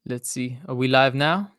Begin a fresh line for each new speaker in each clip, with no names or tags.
Let's see. Are we live now?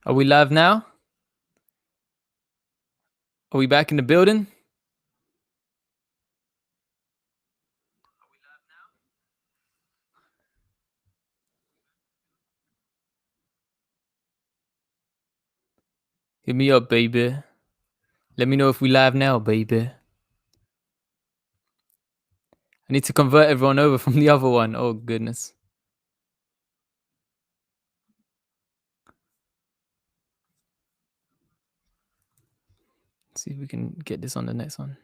Are we live now? Are we back in the building? Hit me up, baby. Let me know if we live now, baby. I need to convert everyone over from the other one. Oh, goodness. Let's see if we can get this on the next one.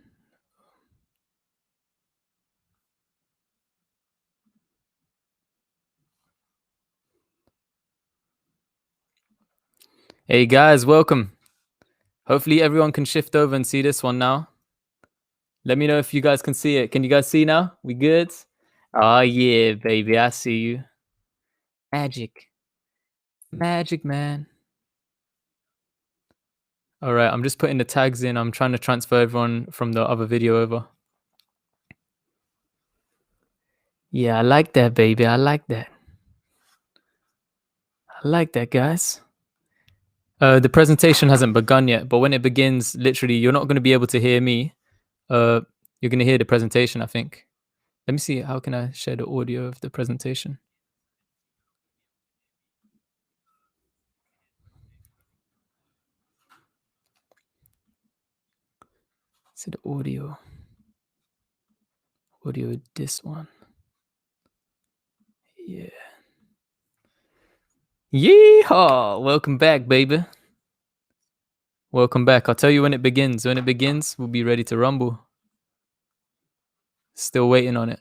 Hey, guys, welcome. Hopefully everyone can shift over and see this one now. Let me know if you guys can see it. Can you guys see now? We good? Oh, yeah, baby. I see you. Magic. Magic, man. All right, I'm just putting the tags in. I'm trying to transfer everyone from the other video over. Yeah, I like that, baby. I like that. I like that, guys. The presentation hasn't begun yet, but when it begins, literally, you're not going to be able to hear me. You're going to hear the presentation, I think. Let me see. How can I share the audio of the presentation? See the audio. Audio, this one. Yeah. Yeehaw! Welcome back, baby. Welcome back. I'll tell you when it begins. When it begins, we'll be ready to rumble. Still waiting on it.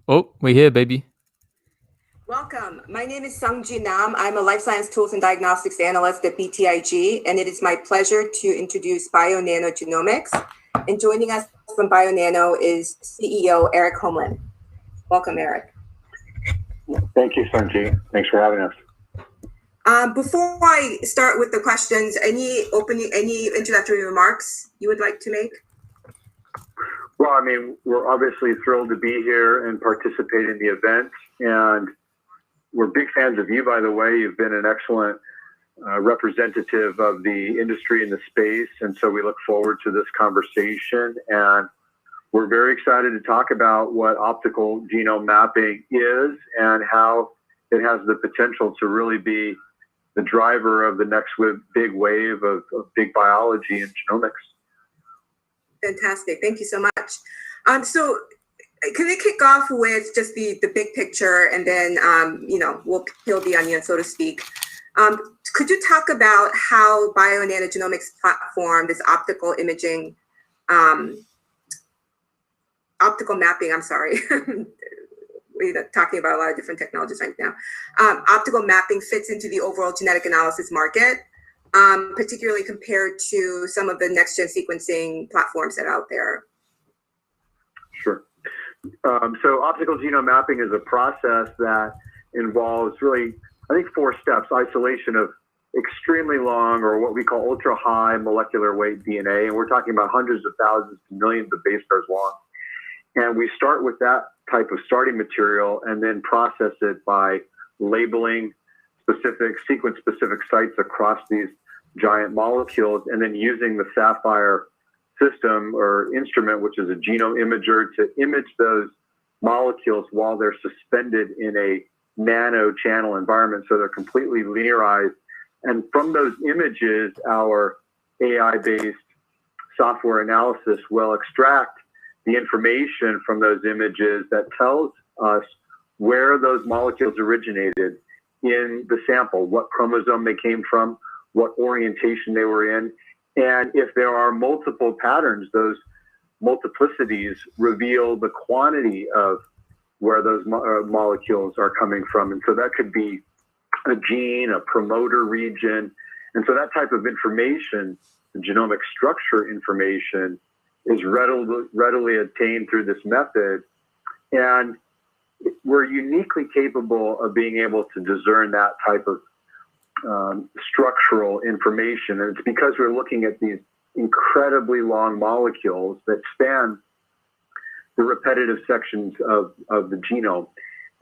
Oh, we're here, baby.
Welcome. My name is Sungji Nam. I'm a life science tools and diagnostics analyst at BTIG, and it is my pleasure to introduce Bionano Genomics. And joining us from Bionano is CEO Erik Homlin. Welcome, Erik.
Thank you, Sungji. Thanks for having us.
Before I start with the questions, any introductory remarks you would like to make?
Well, I mean, we're obviously thrilled to be here and participate in the event. And we're big fans of you, by the way. You've been an excellent representative of the industry in the space. And so we look forward to this conversation. And we're very excited to talk about what optical genome mapping is and how it has the potential to really be the driver of the next big wave of big biology and genomics.
Fantastic. Thank you so much. So can we kick off with just the big picture, and then, we'll peel the onion, so to speak. Could you talk about how Bionano Genomics platform, this optical imaging, optical mapping, I'm sorry. We're talking about a lot of different technologies right now. Optical mapping fits into the overall genetic analysis market, particularly compared to some of the next-gen sequencing platforms that are out there?
Sure. So optical genome mapping is a process that involves really, I think, 4 steps: isolation of extremely long, or what we call ultra high molecular weight DNA. And we're talking about hundreds of thousands to millions of base pairs long. And we start with that type of starting material and then process it by labeling sequence-specific sites across these giant molecules, and then using the Sapphire system or instrument, which is a genome imager, to image those molecules while they're suspended in a nano channel environment. So they're completely linearized. And from those images, our AI-based software analysis will extract the information from those images that tells us where those molecules originated in the sample, what chromosome they came from, what orientation they were in. And if there are multiple patterns, those multiplicities reveal the quantity of where those molecules are coming from. And so that could be a gene, a promoter region. And so that type of information, the genomic structure information, is readily obtained through this method. And we're uniquely capable of being able to discern that type of structural information. And it's because we're looking at these incredibly long molecules that span the repetitive sections of the genome.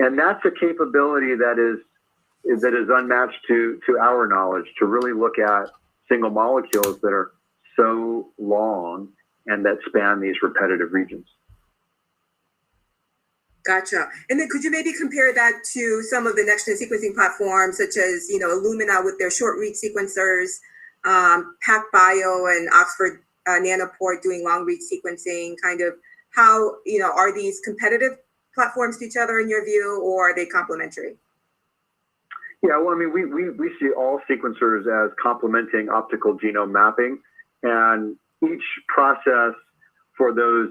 And that's a capability that is unmatched to our knowledge, to really look at single molecules that are so long and that span these repetitive regions.
Gotcha. And then could you maybe compare that to some of the next-gen sequencing platforms, such as, Illumina with their short-read sequencers, PacBio and Oxford Nanopore doing long-read sequencing? Kind of how, are these competitive platforms to each other in your view, or are they complementary?
Yeah, well, I mean, we see all sequencers as complementing optical genome mapping, and each process for those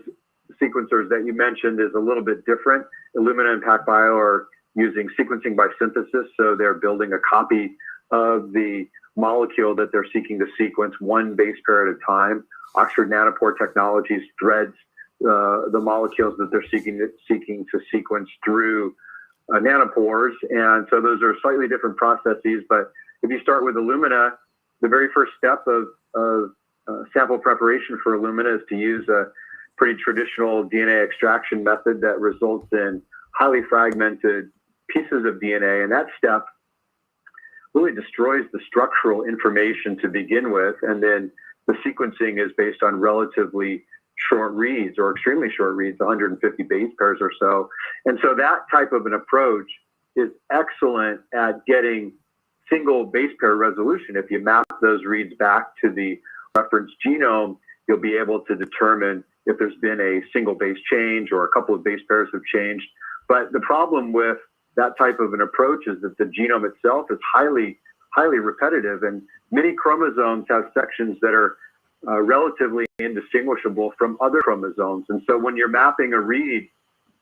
sequencers that you mentioned is a little bit different. Illumina and PacBio are using sequencing by synthesis, so they're building a copy of the molecule that they're seeking to sequence one base pair at a time. Oxford Nanopore Technologies threads the molecules that they're seeking to sequence through nanopores, and so those are slightly different processes. But if you start with Illumina, the very first step of sample preparation for Illumina is to use a pretty traditional DNA extraction method that results in highly fragmented pieces of DNA, and that step really destroys the structural information to begin with, and then the sequencing is based on relatively short reads or extremely short reads, 150 base pairs or so. And so that type of an approach is excellent at getting single base pair resolution. If you map those reads back to the reference genome, you'll be able to determine if there's been a single base change or a couple of base pairs have changed. But the problem with that type of an approach is that the genome itself is highly repetitive, and many chromosomes have sections that are relatively indistinguishable from other chromosomes. And so when you're mapping a read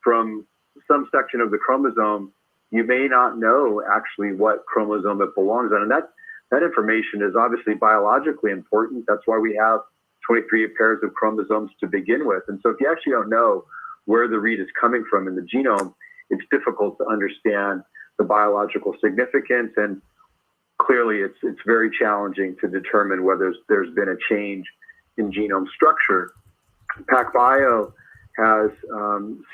from some section of the chromosome, you may not know actually what chromosome it belongs on. And that information is obviously biologically important. That's why we have 23 pairs of chromosomes to begin with. And so if you actually don't know where the read is coming from in the genome, it's difficult to understand the biological significance. And clearly it's very challenging to determine whether there's been a change in genome structure. PacBio has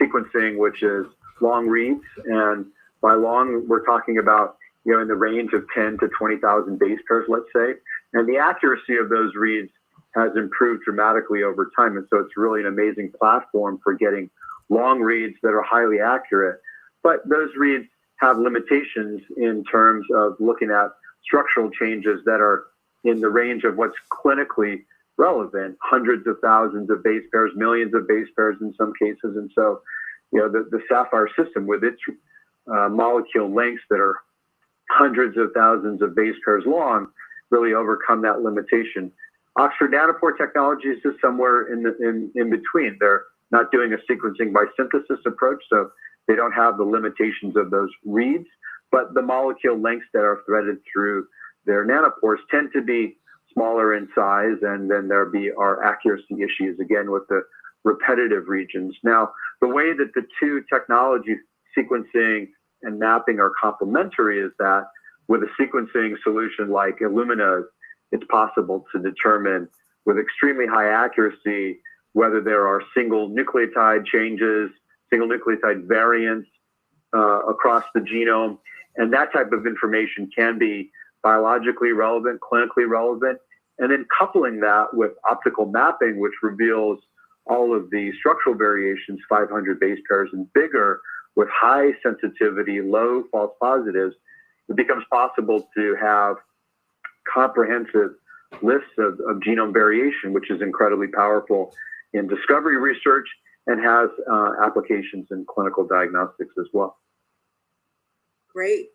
sequencing, which is long reads. And by long, we're talking about, in the range of 10 to 20,000 base pairs, let's say. And the accuracy of those reads has improved dramatically over time. And so it's really an amazing platform for getting long reads that are highly accurate. But those reads have limitations in terms of looking at structural changes that are in the range of what's clinically relevant, hundreds of thousands of base pairs, millions of base pairs in some cases. And so, the Sapphire system with its molecule lengths that are hundreds of thousands of base pairs long really overcome that limitation. Oxford Nanopore Technologies is somewhere in between. They're not doing a sequencing by synthesis approach, so they don't have the limitations of those reads, but the molecule lengths that are threaded through their nanopores tend to be smaller in size, and then there are accuracy issues, again, with the repetitive regions. Now, the way that the two technologies, sequencing and mapping, are complementary is that with a sequencing solution like Illumina, it's possible to determine with extremely high accuracy whether there are single nucleotide changes, single nucleotide variants across the genome. And that type of information can be biologically relevant, clinically relevant. And then coupling that with optical mapping, which reveals all of the structural variations, 500 base pairs and bigger, with high sensitivity, low false positives, it becomes possible to have comprehensive lists of genome variation, which is incredibly powerful in discovery research and has applications in clinical diagnostics as well.
Great.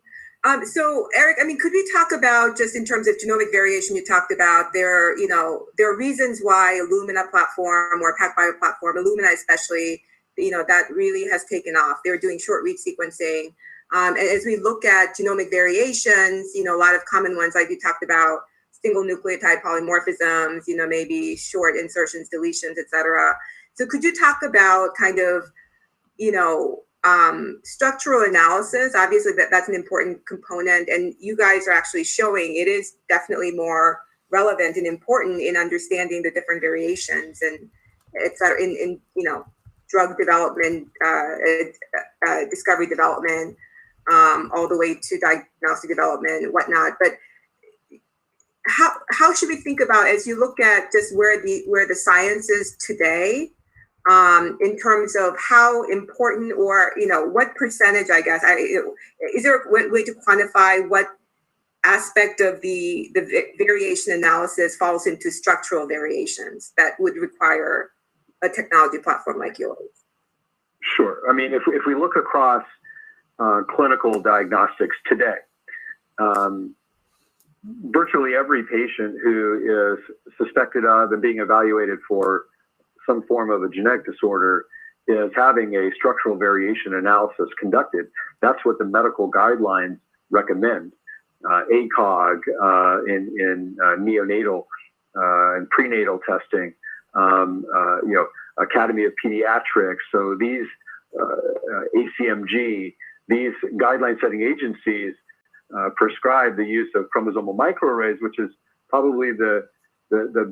So Erik, I mean, could we talk about, just in terms of genomic variation, you talked about there are reasons why Illumina platform or PacBio platform, Illumina especially, that really has taken off. They're doing short read sequencing. And as we look at genomic variations, a lot of common ones, like you talked about, single nucleotide polymorphisms, maybe short insertions, deletions, et cetera. So could you talk about kind of, structural analysis? Obviously that's an important component, and you guys are actually showing it is definitely more relevant and important in understanding the different variations and et cetera in drug development, discovery development, all the way to diagnostic development and whatnot. But how should we think about, as you look at just where the science is today, in terms of how important, or what percentage, I guess, is there a way to quantify what aspect of the variation analysis falls into structural variations that would require a technology platform like yours?
Sure. I mean, if we look across clinical diagnostics today, virtually every patient who is suspected of and being evaluated for some form of a genetic disorder is having a structural variation analysis conducted. That's what the medical guidelines recommend. ACOG in neonatal and prenatal testing, Academy of Pediatrics. So these ACMG, these guideline-setting agencies prescribe the use of chromosomal microarrays, which is probably the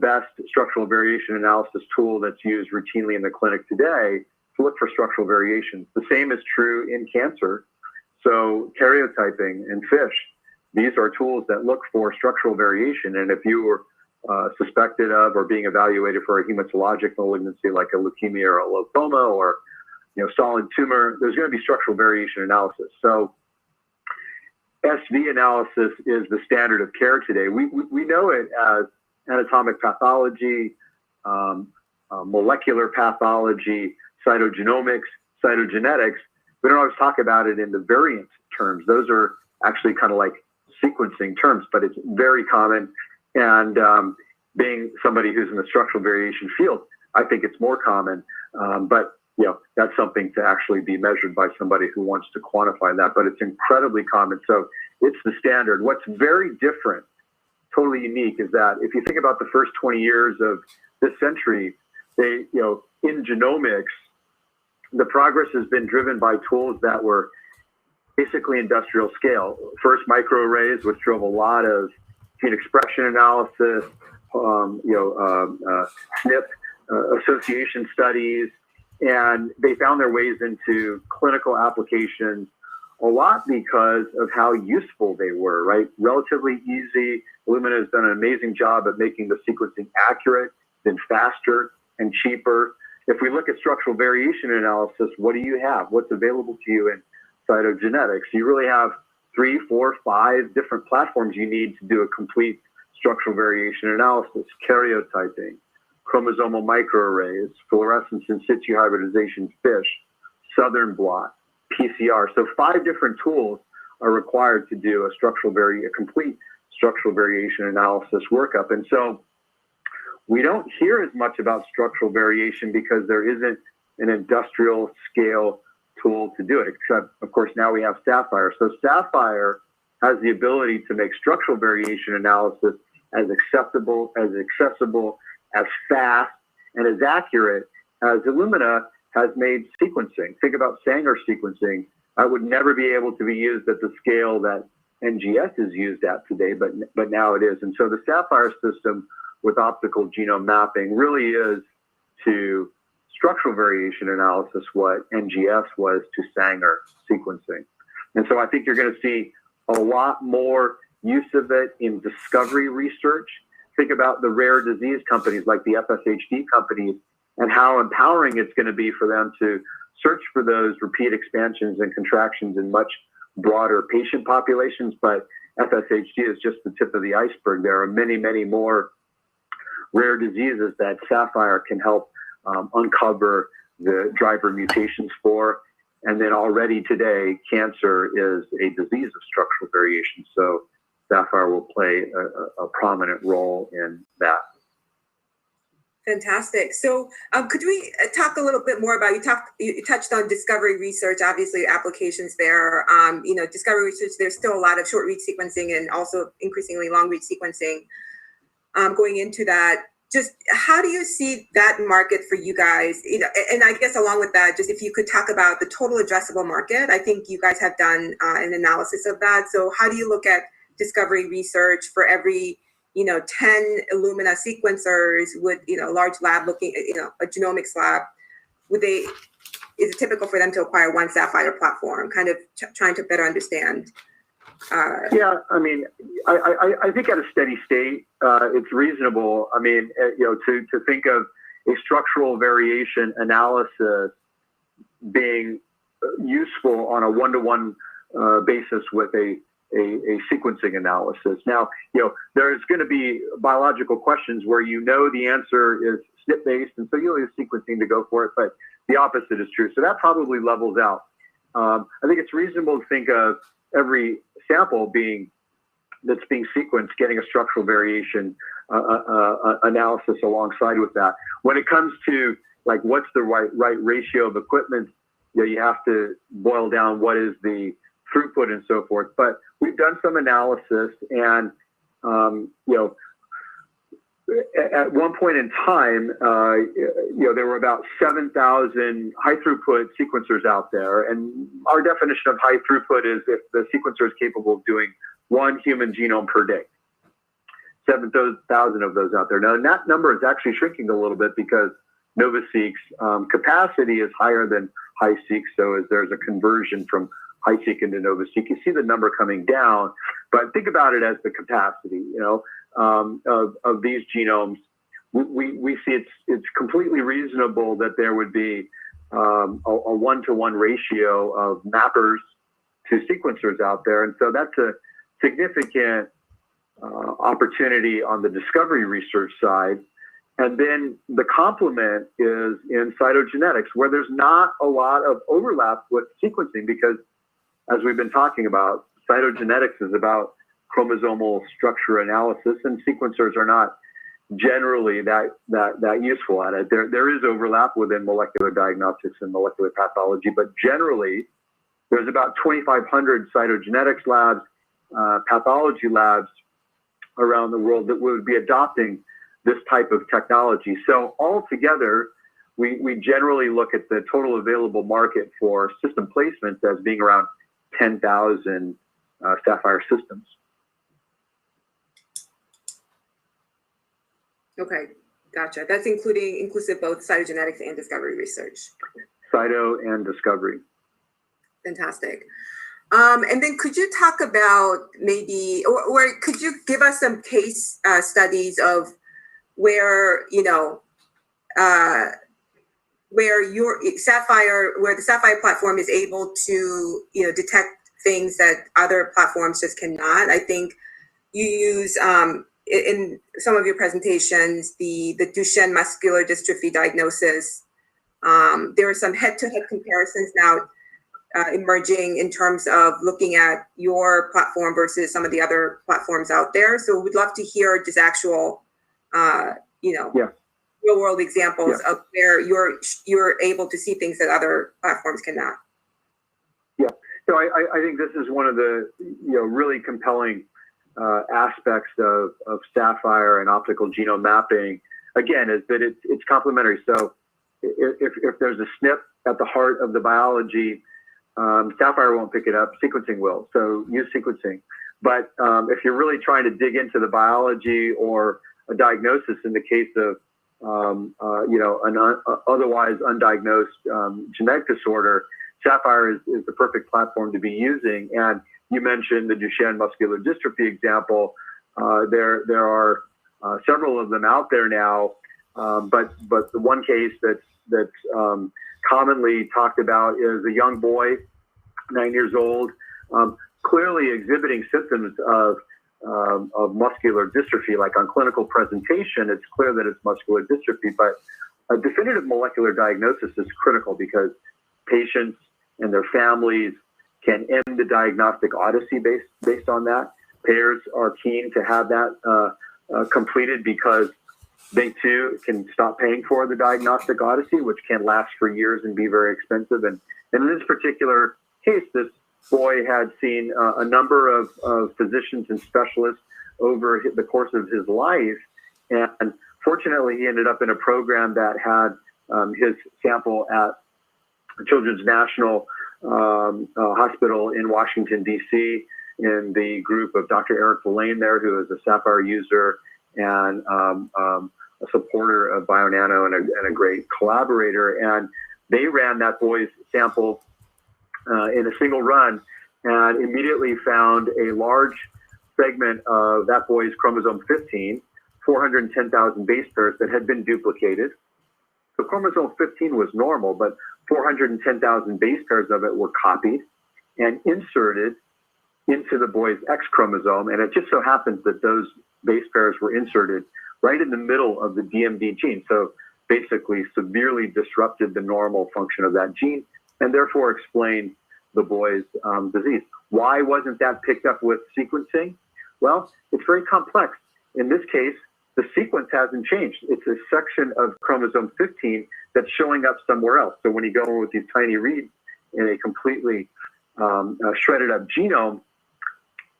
best structural variation analysis tool that's used routinely in the clinic today to look for structural variations. The same is true in cancer. So karyotyping in FISH, these are tools that look for structural variation. And if you were suspected of or being evaluated for a hematologic malignancy like a leukemia or a lymphoma or solid tumor, there's going to be structural variation analysis. So SV analysis is the standard of care today. We know it as anatomic pathology, molecular pathology, cytogenomics, cytogenetics. We don't always talk about it in the variant terms. Those are actually kind of like sequencing terms, but it's very common. And being somebody who's in the structural variation field, I think it's more common. But that's something to actually be measured by somebody who wants to quantify that. But it's incredibly common. So it's the standard. What's very different, totally unique, is that if you think about the first 20 years of this century, in genomics, the progress has been driven by tools that were basically industrial scale. First, microarrays, which drove a lot of gene expression analysis, SNP association studies, and they found their ways into clinical applications a lot because of how useful they were, right? Relatively easy. Illumina has done an amazing job at making the sequencing accurate, then faster and cheaper. If we look at structural variation analysis, what do you have? What's available to you in cytogenetics? You really have 3, 4, 5 different platforms you need to do a complete structural variation analysis: karyotyping, chromosomal microarrays, fluorescence in situ hybridization, FISH, Southern blot, PCR. So 5 different tools are required to do a complete structural variation analysis workup. And so we don't hear as much about structural variation because there isn't an industrial scale tool to do it, except of course now we have Sapphire. So Sapphire has the ability to make structural variation analysis as accessible, as fast, and as accurate as Illumina has made sequencing. Think about Sanger sequencing. That would never be able to be used at the scale that NGS is used at today, but now it is. And so the Sapphire system with optical genome mapping really is to structural variation analysis what NGS was to Sanger sequencing. And so I think you're going to see a lot more use of it in discovery research. Think about the rare disease companies like the FSHD companies and how empowering it's going to be for them to search for those repeat expansions and contractions in much broader patient populations. But FSHD is just the tip of the iceberg. There are many, many more rare diseases that Sapphire can help uncover the driver mutations for. And then already today, cancer is a disease of structural variation. So Saphyr will play a prominent role in that.
Fantastic. So could we talk a little bit more about, you touched on discovery research, obviously applications there. Discovery research, there's still a lot of short read sequencing and also increasingly long read sequencing going into that. Just how do you see that market for you guys? And I guess along with that, just if you could talk about the total addressable market. I think you guys have done an analysis of that. So how do you look at discovery research for every 10 Illumina sequencers with, large lab looking, a genomics lab, is it typical for them to acquire one Saphyr platform? Kind of trying to better understand.
Yeah, I mean, I think at a steady state, it's reasonable. I mean, to think of a structural variation analysis being useful on a one-to-one basis with a sequencing analysis. Now, there's going to be biological questions where the answer is SNP-based, and so you'll use sequencing to go for it, but the opposite is true. So that probably levels out. I think it's reasonable to think of every sample that's being sequenced getting a structural variation analysis alongside with that. When it comes to like what's the right ratio of equipment, you have to boil down what is the throughput and so forth. But we've done some analysis, and at one point in time, there were about 7,000 high throughput sequencers out there. And our definition of high throughput is if the sequencer is capable of doing one human genome per day. 7,000 of those out there. Now, that number is actually shrinking a little bit because NovaSeq's capacity is higher than HiSeq. So as there's a conversion from HiSeq into NovaSeq, you see the number coming down. But think about it as the capacity, of these genomes. We see it's completely reasonable that there would be a one-to-one ratio of mappers to sequencers out there. And so that's a significant opportunity on the discovery research side. And then the complement is in cytogenetics, where there's not a lot of overlap with sequencing, because as we've been talking about, cytogenetics is about chromosomal structure analysis, and sequencers are not generally that useful at it. There is overlap within molecular diagnostics and molecular pathology, but generally there's about 2,500 cytogenetics labs, pathology labs around the world that would be adopting this type of technology. So altogether, we generally look at the total available market for system placements as being around 10,000 Saphyr systems.
Okay, gotcha. That's inclusive both cytogenetics and discovery research.
Cyto and discovery.
Fantastic. And then could you talk about maybe, or could you give us some case studies of where, where the Saphyr platform is able to, detect things that other platforms just cannot? I think you use, in some of your presentations, the Duchenne muscular dystrophy diagnosis. There are some head-to-head comparisons now emerging in terms of looking at your platform versus some of the other platforms out there. So we'd love to hear just actual, real-world examples of where you're able to see things that other platforms cannot.
Yeah, so I think this is one of the really compelling aspects of Saphyr and optical genome mapping. Again, is that it's complementary. So if there's a SNP at the heart of the biology, Saphyr won't pick it up, sequencing will. So use sequencing. But if you're really trying to dig into the biology or a diagnosis in the case of an otherwise undiagnosed genetic disorder, Saphyr is the perfect platform to be using. And you mentioned the Duchenne muscular dystrophy example. There are several of them out there now, but the one case that's commonly talked about is a young boy, 9 years old, clearly exhibiting symptoms of muscular dystrophy. Like on clinical presentation, it's clear that it's muscular dystrophy, but a definitive molecular diagnosis is critical because patients and their families can end the diagnostic odyssey based on that. Payers are keen to have that completed because they too can stop paying for the diagnostic odyssey, which can last for years and be very expensive. And in this particular case, this boy had seen a number of physicians and specialists over the course of his life. And fortunately, he ended up in a program that had his sample at Children's National Hospital in Washington, D.C., in the group of Dr. Erik Homlin there, who is a Saphyr user and a supporter of Bionano and a great collaborator. And they ran that boy's sample in a single run and immediately found a large segment of that boy's chromosome 15, 410,000 base pairs that had been duplicated. So chromosome 15 was normal, but 410,000 base pairs of it were copied and inserted into the boy's X chromosome. And it just so happens that those base pairs were inserted right in the middle of the DMD gene. So basically severely disrupted the normal function of that gene and therefore explained the boy's disease. Why wasn't that picked up with sequencing? Well, it's very complex. In this case, the sequence hasn't changed. It's a section of chromosome 15 that's showing up somewhere else. So when you go in with these tiny reads in a completely shredded up genome,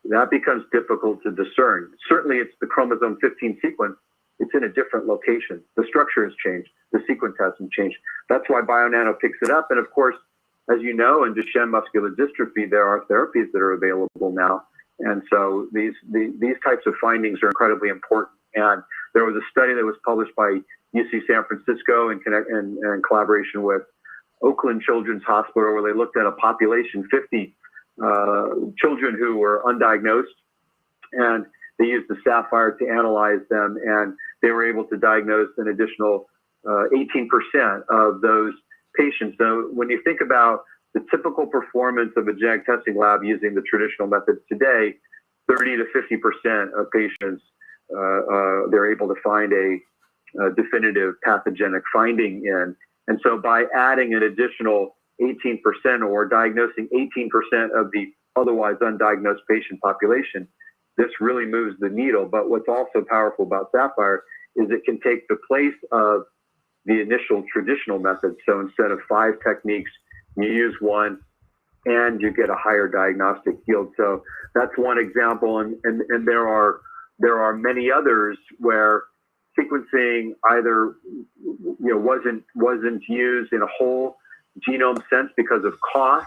that becomes difficult to discern. Certainly it's the chromosome 15 sequence. It's in a different location. The structure has changed. The sequence hasn't changed. That's why Bionano picks it up. And of course, as you know, in Duchenne muscular dystrophy, there are therapies that are available now. And so these types of findings are incredibly important. And there was a study that was published by UC San Francisco in collaboration with Oakland Children's Hospital, where they looked at a population, 50 children who were undiagnosed, and they used the Saphyr to analyze them, and they were able to diagnose an additional 18% of those patients. So when you think about the typical performance of a genetic testing lab using the traditional methods today, 30 to 50% of patients, they're able to find a definitive pathogenic finding in. And so by adding an additional 18% or diagnosing 18% of the otherwise undiagnosed patient population, this really moves the needle. But what's also powerful about Saphyr is it can take the place of the initial traditional methods. So instead of 5 techniques, you use 1 and you get a higher diagnostic yield. So that's one example. And there are many others where sequencing either wasn't used in a whole genome sense because of cost,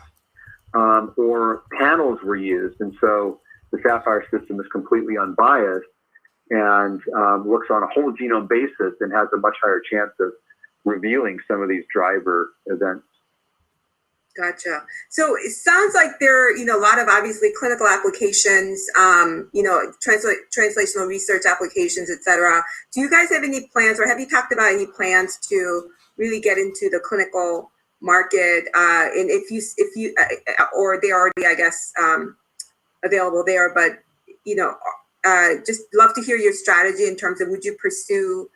or panels were used. And so the Saphyr system is completely unbiased and looks on a whole genome basis and has a much higher chance of revealing some of these driver events.
Gotcha. So it sounds like there are, a lot of obviously clinical applications, translational research applications, et cetera. Do you guys have any plans, or have you talked about any plans to really get into the clinical market? And if you, or they're already, I guess, available there, but, just love to hear your strategy in terms of, would you pursue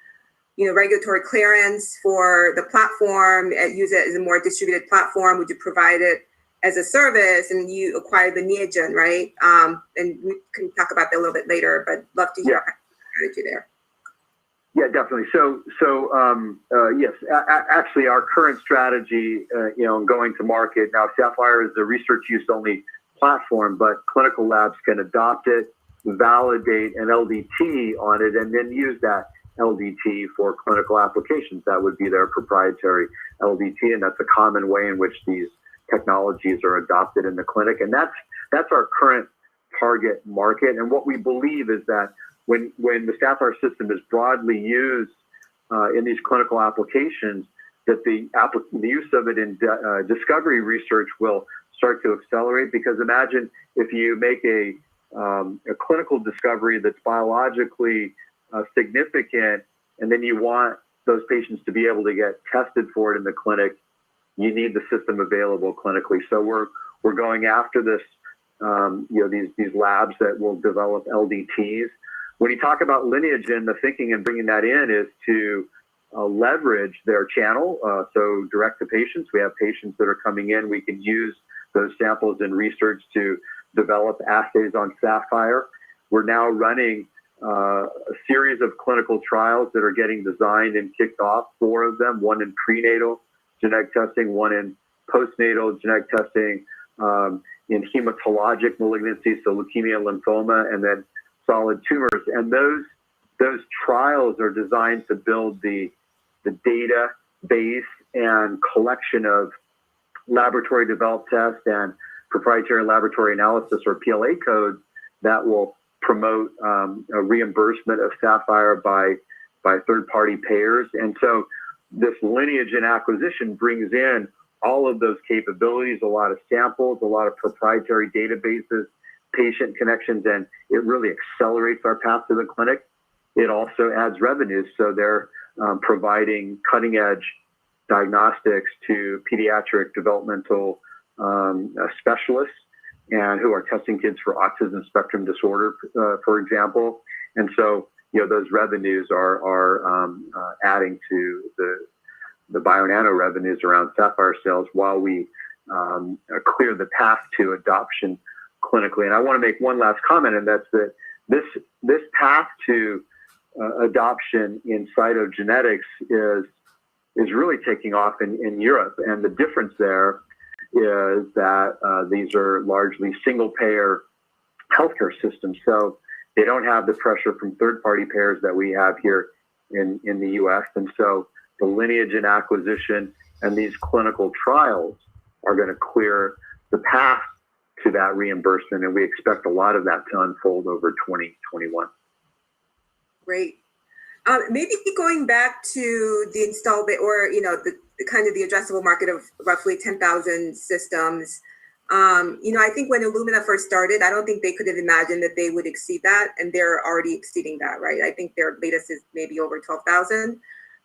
regulatory clearance for the platform, use it as a more distributed platform? Would you provide it as a service? And you acquired the Neogen, right? And we can talk about that a little bit later, but love to hear your strategy there.
Yeah, definitely. So yes, actually our current strategy, going to market now, Saphyr is a research use only platform, but clinical labs can adopt it, validate an LDT on it, and then use that LDT for clinical applications. That would be their proprietary LDT, and that's a common way in which these technologies are adopted in the clinic. And that's our current target market. And what we believe is that when the Saphyr system is broadly used in these clinical applications, that the use of it in discovery research will start to accelerate. Because imagine if you make a clinical discovery that's biologically significant, and then you want those patients to be able to get tested for it in the clinic, you need the system available clinically. So we're going after this, these labs that will develop LDTs. When you talk about Lineagen, the thinking in bringing that in is to leverage their channel. So direct to patients, we have patients that are coming in. We can use those samples in research to develop assays on Saphyr. We're now running a series of clinical trials that are getting designed and kicked off, 4 of them, one in prenatal genetic testing, one in postnatal genetic testing, in hematologic malignancies, so leukemia, lymphoma, and then solid tumors. And those trials are designed to build the database and collection of laboratory developed tests and proprietary laboratory analysis, or PLA codes, that will promote a reimbursement of Saphyr by third-party payers. And so this lineage and acquisition brings in all of those capabilities, a lot of samples, a lot of proprietary databases, patient connections, and it really accelerates our path to the clinic. It also adds revenues. So they're providing cutting-edge diagnostics to pediatric developmental specialists, and who are testing kids for autism spectrum disorder, for example. And so, those revenues are adding to the Bionano revenues around Saphyr sales, while we clear the path to adoption clinically. And I want to make one last comment, and that's that this path to adoption in cytogenetics is really taking off in Europe. And the difference there is that these are largely single-payer healthcare systems. So they don't have the pressure from third-party payers that we have here in the U.S. And so the lineage and acquisition and these clinical trials are going to clear the path to that reimbursement. And we expect a lot of that to unfold over 2021.
Great. Maybe going back to the install base, or the kind of the addressable market of roughly 10,000 systems. I think when Illumina first started, I don't think they could have imagined that they would exceed that, and they're already exceeding that, right? I think their latest is maybe over 12,000.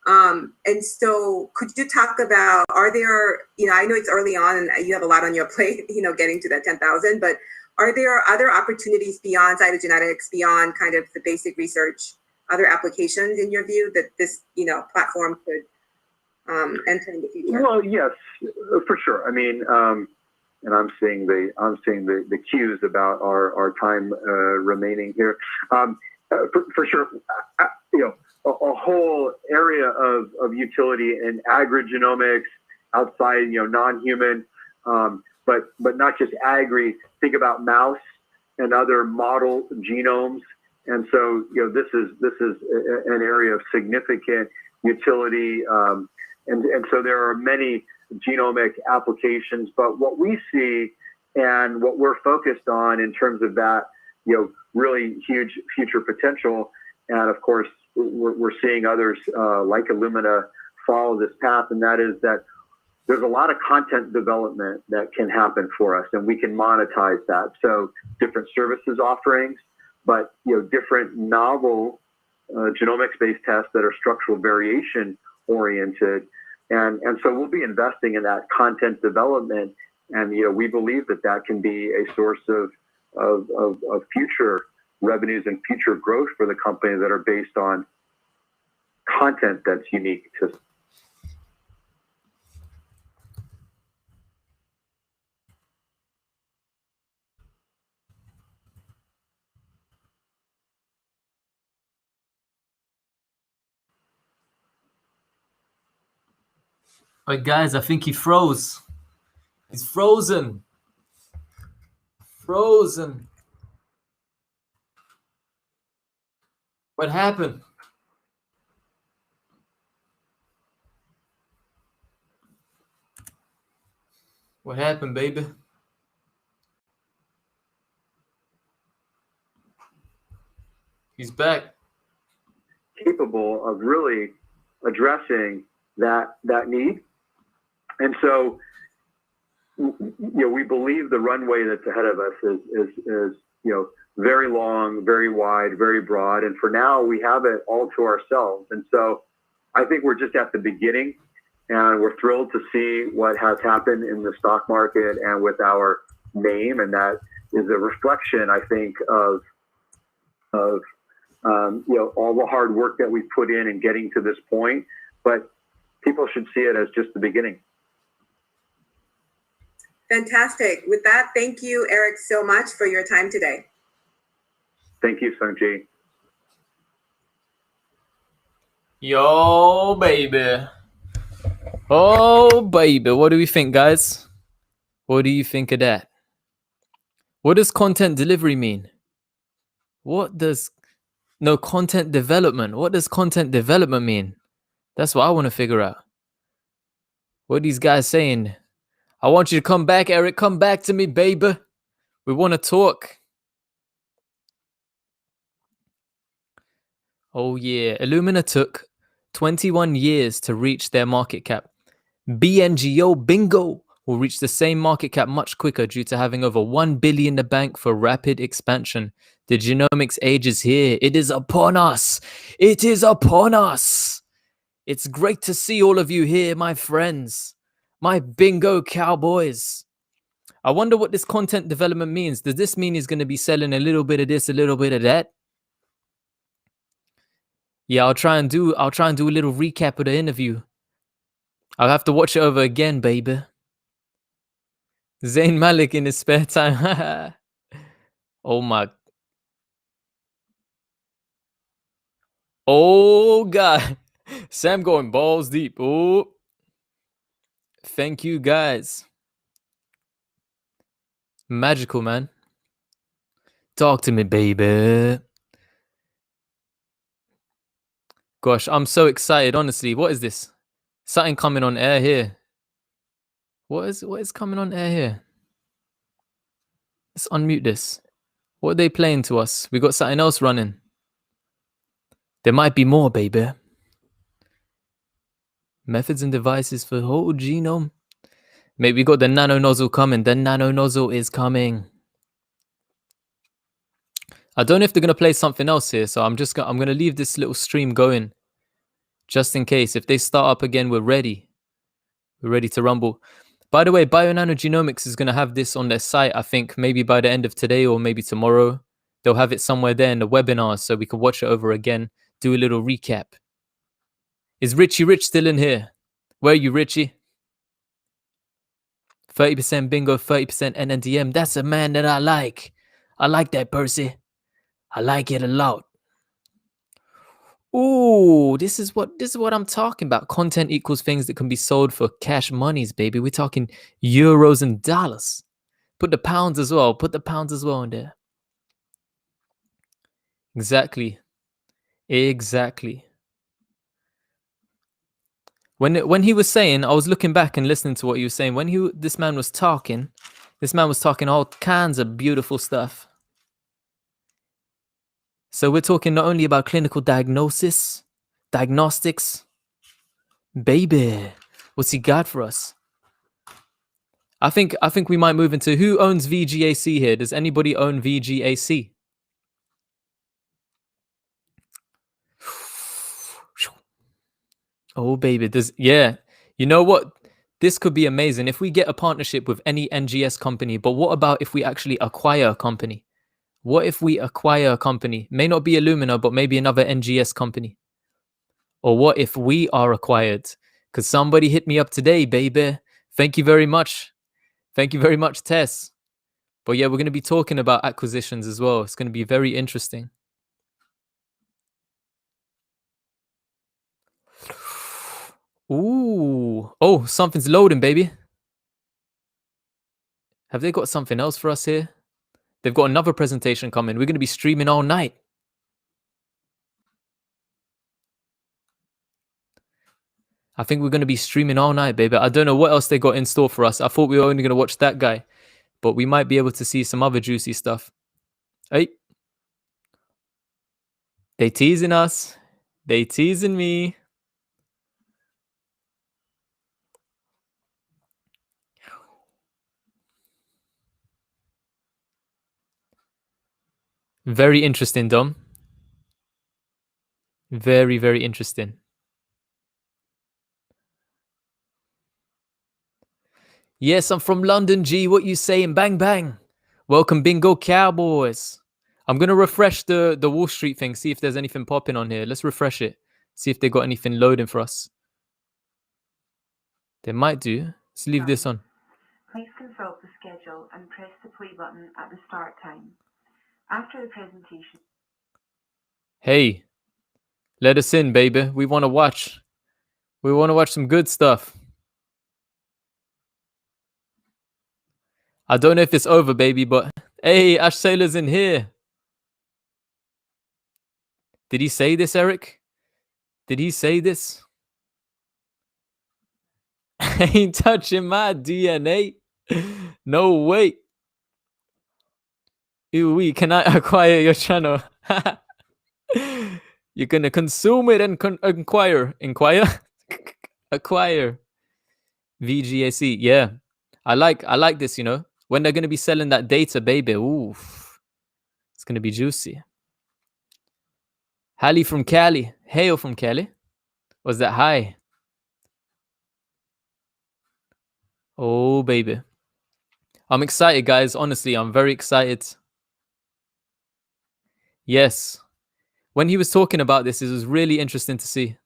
And so, could you talk about, are there, I know it's early on and you have a lot on your plate, getting to that 10,000, but are there other opportunities beyond cytogenetics, beyond kind of the basic research, other applications in your view that this, platform could enter in the future?
Well, yes, for sure. I mean, and I'm seeing the cues about our time remaining here. For sure, a whole area of utility in agrigenomics, outside, non-human, but not just agri. Think about mouse and other model genomes. And so, this is an area of significant utility, and so there are many genomic applications. But what we see and what we're focused on in terms of that, really huge future potential, and of course we're seeing others like Illumina follow this path, and that is that there's a lot of content development that can happen for us, and we can monetize that. So different services offerings, but different novel genomics-based tests that are structural variation oriented, and so we'll be investing in that content development, and we believe that can be a source of future revenues and future growth for the company that are based on content that's unique to.
All right, guys, I think he froze. He's frozen. Frozen. What happened? What happened, baby? He's back.
Capable of really addressing that need. And so, we believe the runway that's ahead of us is very long, very wide, very broad. And for now, we have it all to ourselves. And so I think we're just at the beginning, and we're thrilled to see what has happened in the stock market and with our name. And that is a reflection, I think, of all the hard work that we put in getting to this point. but people should see it as just the beginning.
Fantastic. With that, thank you, Erik, so much for your time today.
Thank you, Sungji.
Yo, baby. Oh, baby. What do we think, guys? What do you think of that? What does content delivery mean? Content development. What does content development mean? That's what I want to figure out. What are these guys saying? I want you to come back, Erik. Come back to me, baby. We want to talk. Oh, yeah. Illumina took 21 years to reach their market cap. BNGO Bingo will reach the same market cap much quicker due to having over 1 billion in the bank for rapid expansion. The genomics age is here. It is upon us. It is upon us. It's great to see all of you here, my friends, my bingo cowboys. I wonder what this content development means. Does this mean he's going to be selling a little bit of this, a little bit of that? Yeah, I'll try and do a little recap of the interview. I'll have to watch it over again, baby. Zayn Malik in his spare time. Oh my. Oh God. Sam going balls deep. Oh. Thank you guys. Magical, man. Talk to me, baby. Gosh, I'm so excited, honestly. What is this? Something coming on air here. What is coming on air here? Let's unmute this. What are they playing to us? We got something else running. There might be more, baby. Methods and devices for whole genome. Maybe we got the nano nozzle coming. The nano nozzle is coming. I don't know if they're gonna play something else here, so I'm gonna leave this little stream going, just in case. If they start up again, we're ready. We're ready to rumble. By the way, Bionano Genomics is gonna have this on their site. I think maybe by the end of today or maybe tomorrow. They'll have it somewhere there in the webinar, so we can watch it over again. Do a little recap. Is Richie Rich still in here? Where are you, Richie? 30% bingo, 30% NNDM. That's a man that I like. I like that, Percy. I like it a lot. Ooh, this is what I'm talking about. Content equals things that can be sold for cash monies, baby. We're talking euros and dollars. Put the pounds as well. Put the pounds as well in there. Exactly. When he was saying, I was looking back and listening to what he was saying. When this man was talking all kinds of beautiful stuff. So we're talking not only about clinical diagnostics. Baby, what's he got for us? I think we might move into who owns VGAC here. Does anybody own VGAC? Oh baby, yeah. You know what? This could be amazing if we get a partnership with any NGS company. But what about if we actually acquire a company? What if we acquire a company? May not be Illumina, but maybe another NGS company. Or what if we are acquired? Because somebody hit me up today, baby. Thank you very much. Thank you very much, Tess. But yeah, we're going to be talking about acquisitions as well. It's going to be very interesting. Ooh. Oh, something's loading, baby. Have they got something else for us here? They've got another presentation coming. We're going to be streaming all night. I think we're going to be streaming all night, baby. I don't know what else they got in store for us. I thought we were only going to watch that guy. But we might be able to see some other juicy stuff. Hey. They teasing us. They teasing me. Very interesting, Dom. Very, very interesting. Yes, I'm from London, G. What you saying? Bang, bang. Welcome, Bingo Cowboys. I'm going to refresh the Wall Street thing, see if there's anything popping on here. Let's refresh it. See if they got anything loading for us. They might do. Let's leave this on.
Please consult the schedule and press the play button at the start time. After the presentation.
Hey, let us in, baby. We want to watch. We want to watch some good stuff. I don't know if it's over, baby, but hey, Ash Sailor's in here. Did he say this, Erik? Did he say this? Ain't touching my DNA. No way. Ooh, can I acquire your channel? You're gonna consume it and inquire. Acquire. VGAC. Yeah. I like this, you know. When they're gonna be selling that data, baby. Ooh. It's gonna be juicy. Hallie from Cali. Hail from Cali. Was that hi? Oh, baby. I'm excited, guys. Honestly, I'm very excited. Yes. When he was talking about this, it was really interesting to see.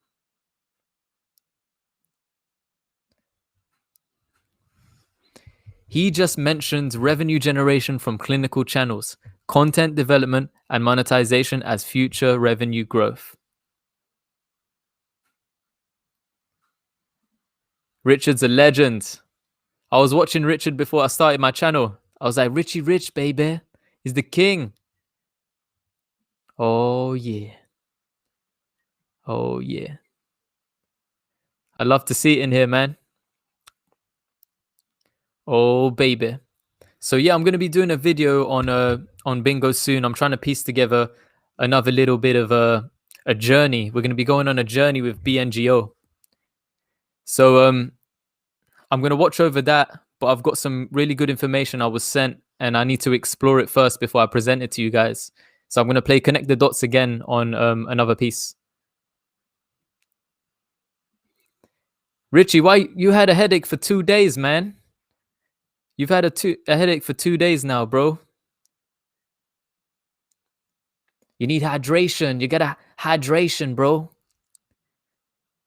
He just mentioned revenue generation from clinical channels, content development, and monetization as future revenue growth. Richard's a legend. I was watching Richard before I started my channel. I was like, Richie Rich, baby. He's the king. Oh, yeah. Oh, yeah. I love to see it in here, man. Oh, baby. So, yeah, I'm going to be doing a video on Bingo soon. I'm trying to piece together another little bit of a journey. We're going to be going on a journey with BNGO. So, I'm going to watch over that, but I've got some really good information I was sent, and I need to explore it first before I present it to you guys. So I'm going to play Connect the Dots again on another piece. Richie, why you had a headache for 2 days, man? You've had a headache for 2 days now, bro. You need hydration. You got a hydration, bro.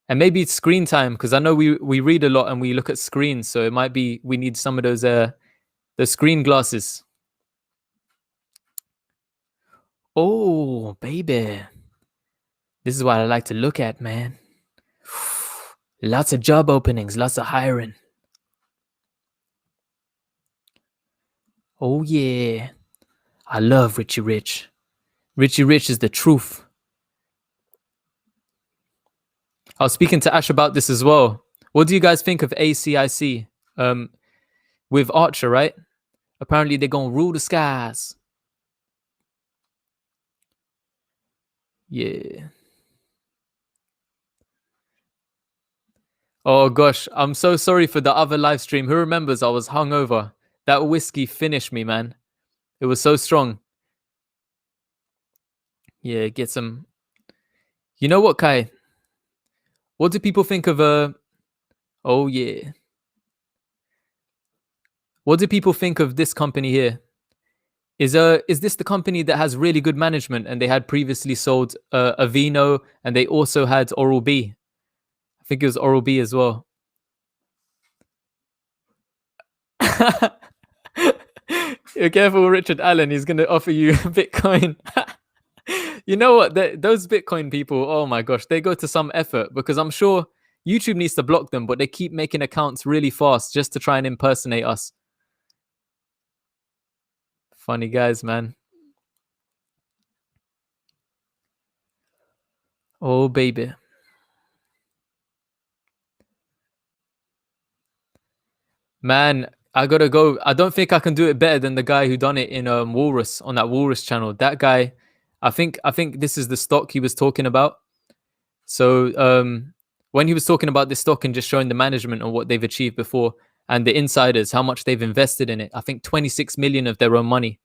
And maybe it's screen time, because I know we read a lot and we look at screens, so it might be we need some of those the screen glasses. Oh, baby. This is what I like to look at, man. Lots of job openings, lots of hiring. Oh, yeah. I love Richie Rich. Richie Rich is the truth. I was speaking to Ash about this as well. What do you guys think of ACIC? With Archer, right? Apparently they're going to rule the skies. Yeah. Oh, gosh. I'm so sorry for the other live stream. Who remembers I was hungover? That whiskey finished me, man. It was so strong. Yeah, get some. You know what, Kai? What do people think of Oh, yeah. What do people think of this company here? Is this the company that has really good management, and they had previously sold Aveeno, and they also had Oral B? I think it was Oral B as well. You're careful, Richard Allen. He's going to offer you Bitcoin. You know what? Those Bitcoin people, oh my gosh, they go to some effort, because I'm sure YouTube needs to block them, but they keep making accounts really fast just to try and impersonate us. Funny guys, man. Oh, baby. Man, I gotta go. I don't think I can do it better than the guy who done it in Walrus, on that Walrus channel. That guy, I think this is the stock he was talking about. So when he was talking about this stock and just showing the management and what they've achieved before, and the insiders, how much they've invested in it, I think 26 million of their own money.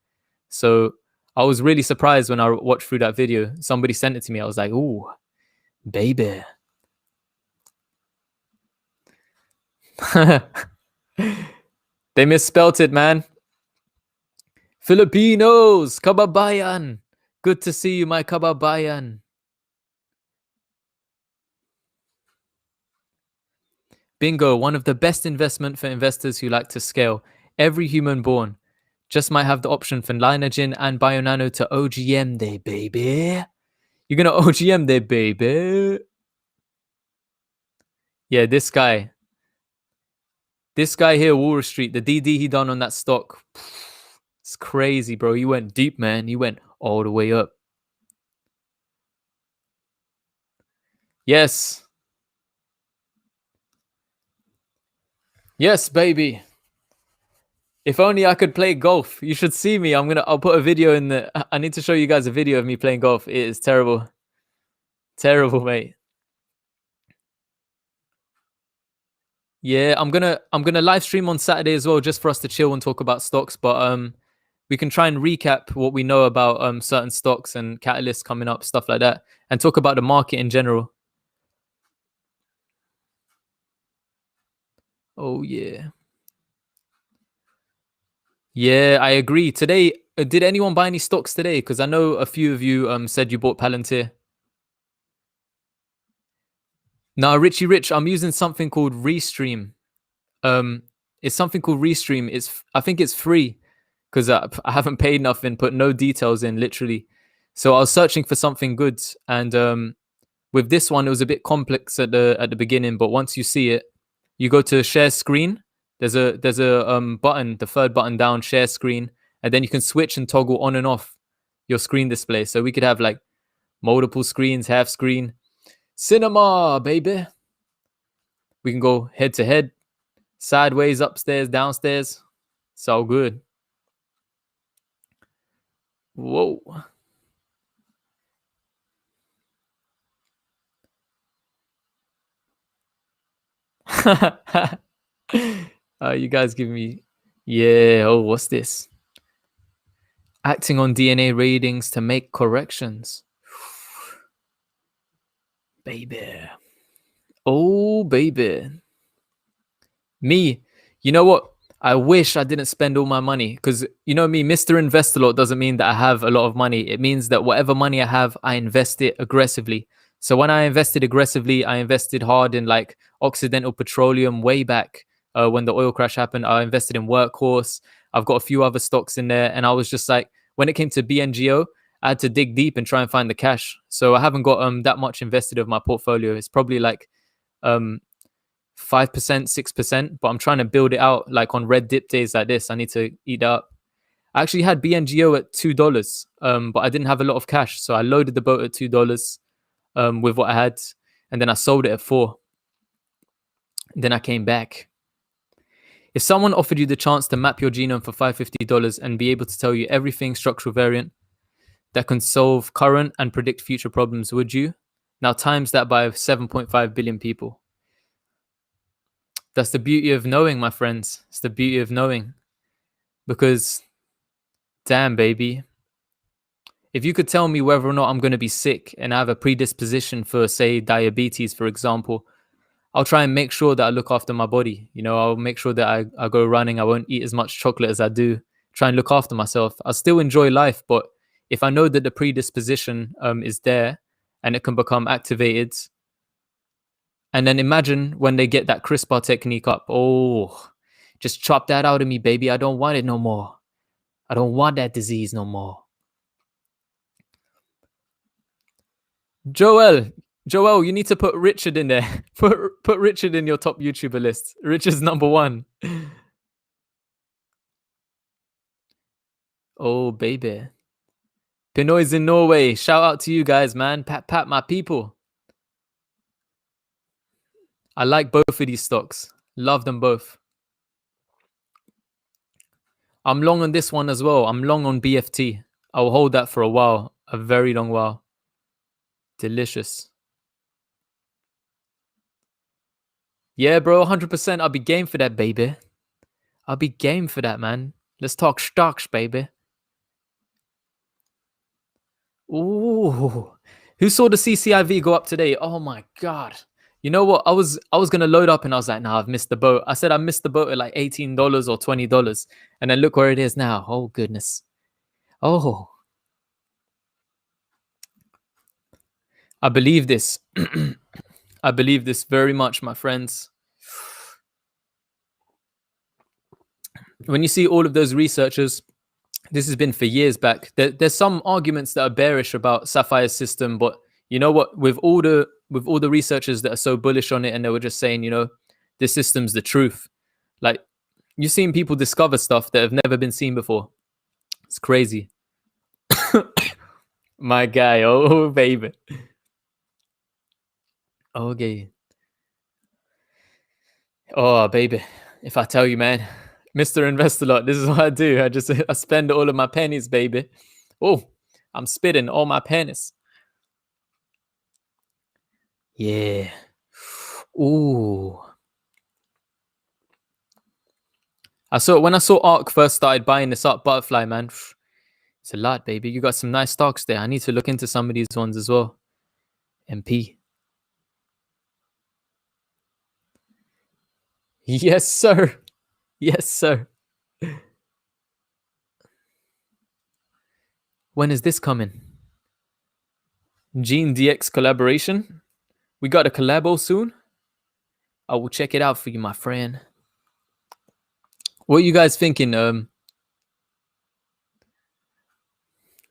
So I was really surprised when I watched through that video. Somebody sent it to me. I was like, ooh, baby. They misspelt it, man. Filipinos, kababayan. Good to see you, my kababayan. BNGO, one of the best investment for investors who like to scale. Every human born just might have the option for Lineagen and Bionano to OGM there, baby. You're going to OGM there, baby. Yeah, this guy here, Wall Street, the DD he done on that stock, it's crazy, bro. He went deep, man. He went all the way up. Yes. Yes, baby. If only I could play golf. You should see me. I'll put a video in the. I need to show you guys a video of me playing golf. It is terrible. Terrible, mate. Yeah, I'm gonna live stream on Saturday as well, just for us to chill and talk about stocks. But we can try and recap what we know about certain stocks and catalysts coming up, stuff like that, and talk about the market in general. Oh yeah. Yeah, I agree. Today, did anyone buy any stocks today? Because I know a few of you said you bought Palantir. Now, Richie Rich, I'm using something called Restream. It's something called Restream. I think it's free because I haven't paid nothing, put no details in, literally. So I was searching for something good, and with this one, it was a bit complex at the beginning. But once you see it, you go to share screen. There's a button, the third button down, share screen, and then you can switch and toggle on and off your screen display. So we could have like multiple screens, half screen, cinema, baby. We can go head to head, sideways, upstairs, downstairs. It's all good. Whoa. You guys give me, yeah. Oh, what's this? Acting on DNA readings to make corrections. Baby. Oh, baby. Me, you know what? I wish I didn't spend all my money because, you know me, Mr. Investor Lot doesn't mean that I have a lot of money. It means that whatever money I have, I invest it aggressively. So when I invested aggressively, I invested hard in like Occidental Petroleum way back when the oil crash happened. I invested in Workhorse. I've got a few other stocks in there. And I was just like, when it came to BNGO, I had to dig deep and try and find the cash. So I haven't got that much invested of my portfolio. It's probably like 5%, 6%, but I'm trying to build it out like on red dip days like this. I need to eat up. I actually had BNGO at $2, but I didn't have a lot of cash. So I loaded the boat at $2 with what I had, and then I sold it at $4. Then I came back. If someone offered you the chance to map your genome for $550 and be able to tell you everything structural variant that can solve current and predict future problems, would you? Now times that by 7.5 billion people. That's the beauty of knowing, my friends. It's the beauty of knowing. Because, damn, baby. If you could tell me whether or not I'm going to be sick and I have a predisposition for, say, diabetes, for example, I'll try and make sure that I look after my body. You know, I'll make sure that I go running. I won't eat as much chocolate as I do. Try and look after myself. I'll still enjoy life, but if I know that the predisposition is there and it can become activated, and then imagine when they get that CRISPR technique up. Oh, just chop that out of me, baby. I don't want it no more. I don't want that disease no more. Joel, you need to put Richard in there. Put Richard in your top YouTuber list. Richard's number 1. Oh, baby. Pinoy's in Norway. Shout out to you guys, man. Pat, my people. I like both of these stocks. Love them both. I'm long on this one as well. I'm long on BFT. I'll hold that for a while. A very long while. Delicious. Yeah, bro. 100%. I'll be game for that, baby. I'll be game for that, man. Let's talk stocks, baby. Ooh. Who saw the CCIV go up today? Oh my God. You know what? I was gonna load up and I was like, nah, I've missed the boat. I said I missed the boat at like $18 or $20. And then look where it is now. Oh goodness. Oh. I believe this. I believe this very much, my friends. when you see all of those researchers, this has been for years back. There's some arguments that are bearish about Sapphire's system, but you know what? With all the researchers that are so bullish on it, and they were just saying, this system's the truth. Like, you've seen people discover stuff that have never been seen before. It's crazy. My guy, oh baby. Okay. Oh baby, if I tell you, man, Mr. Investor Lot, this is what I do. I spend all of my pennies, baby. Oh, I'm spitting all my pennies. Yeah. Ooh. When I saw ARK first started buying this up, Butterfly, man, it's a lot, baby. You got some nice stocks there. I need to look into some of these ones as well. MP. Yes, sir. Yes, sir. When is this coming? Gene DX collaboration. We got a collabo soon. I will check it out for you, my friend. What are you guys thinking?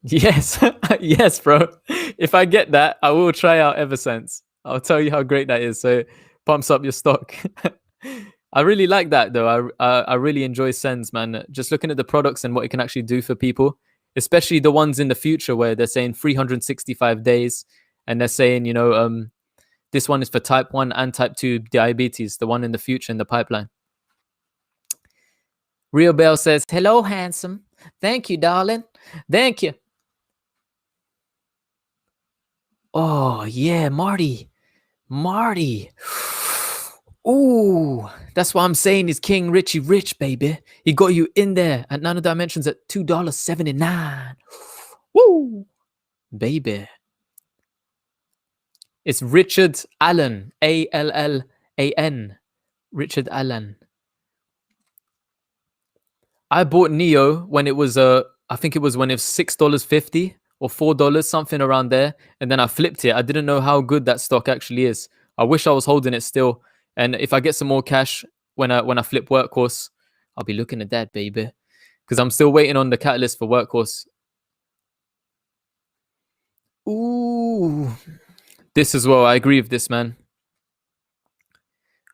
Yes, yes, bro. If I get that, I will try out Eversense. I'll tell you how great that is. So it pumps up your stock. I really like that, though. I really enjoy Sense, man. Just looking at the products and what it can actually do for people, especially the ones in the future where they're saying 365 days, and they're saying, this one is for type 1 and type 2 diabetes, the one in the future in the pipeline. Rio Bell says, hello, handsome. Thank you, darling. Thank you. Oh, yeah, Marty. Ooh, that's what I'm saying is King Richie Rich, baby. He got you in there at Nano Dimensions at $2.79. Woo, baby. It's Richard Allen, Allan. Richard Allen. I bought Neo when it was I think it was when it was $6.50 or $4, something around there, and then I flipped it. I didn't know how good that stock actually is. I wish I was holding it still. And if I get some more cash when I flip Workhorse, I'll be looking at that, baby, because I'm still waiting on the catalyst for Workhorse. Ooh, this as well. I agree with this, man.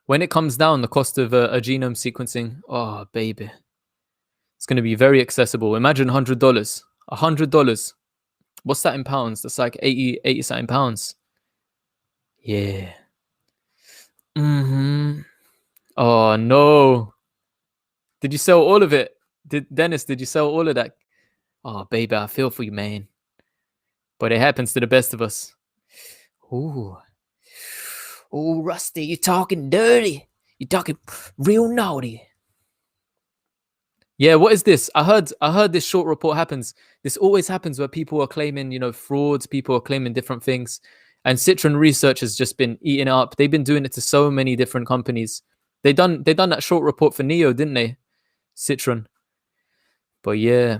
When it comes down, the cost of a genome sequencing, oh baby, it's going to be very accessible. Imagine $100. $100. What's that in pounds? That's like 80 something pounds. Yeah. Oh no. Did you sell all of it? Dennis, did you sell all of that? Oh baby, I feel for you, man. But it happens to the best of us. Ooh. Oh, Rusty, you're talking dirty. You're talking real naughty. Yeah, what is this? I heard this short report happens. This always happens where people are claiming, frauds, people are claiming different things. And Citron Research has just been eating up. They've been doing it to so many different companies. They done that short report for Neo, didn't they? Citron. But yeah.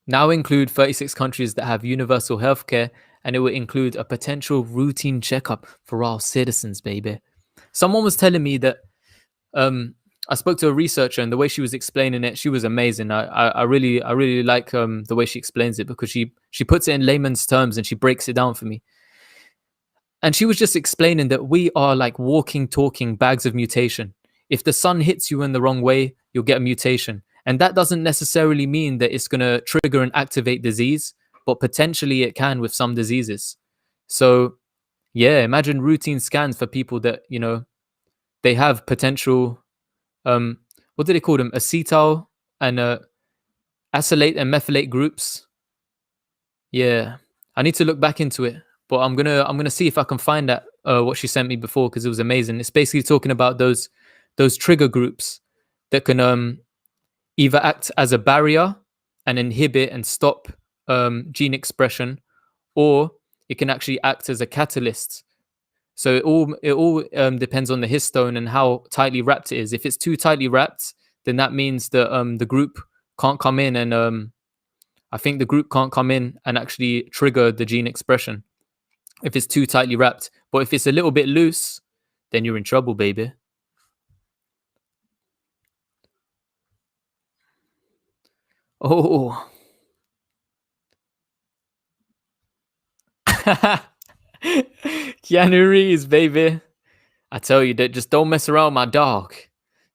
Now include 36 countries that have universal healthcare, and it will include a potential routine checkup for all citizens, baby. Someone was telling me that I spoke to a researcher, and the way she was explaining it, she was amazing. I really like the way she explains it, because she puts it in layman's terms and she breaks it down for me. And she was just explaining that we are like walking, talking bags of mutation. If the sun hits you in the wrong way, you'll get a mutation. And that doesn't necessarily mean that it's going to trigger and activate disease, but potentially it can with some diseases. So yeah, imagine routine scans for people that, they have potential, what do they call them? Acetyl and acylate and methylate groups. Yeah, I need to look back into it, but I'm gonna see if I can find that what she sent me before, because it was amazing. It's basically talking about those trigger groups that can either act as a barrier and inhibit and stop gene expression, or it can actually act as a catalyst. So it all depends on the histone and how tightly wrapped it is. If it's too tightly wrapped, then that means that the group can't come in, and I think the group can't come in and actually trigger the gene expression if it's too tightly wrapped. But if it's a little bit loose, then you're in trouble, baby. Oh. Keanu Reeves, baby. I tell you that just don't mess around with my dog.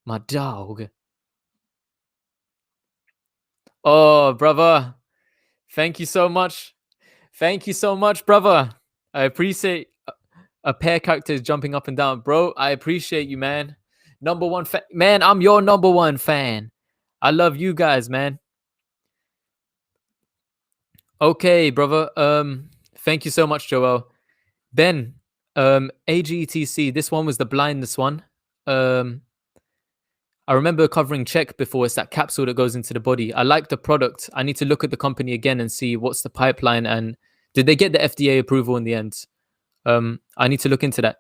My dog. Oh, brother. Thank you so much. Thank you so much, brother. I appreciate a pair characters jumping up and down. Bro, I appreciate you, man. Number one fan. Man, I'm your number one fan. I love you guys, man. Okay, brother. Thank you so much, Joel. Ben, AGTC. This one was the blindness one. I remember covering Check before. It's that capsule that goes into the body. I like the product. I need to look at the company again and see what's the pipeline and did they get the FDA approval in the end? I need to look into that.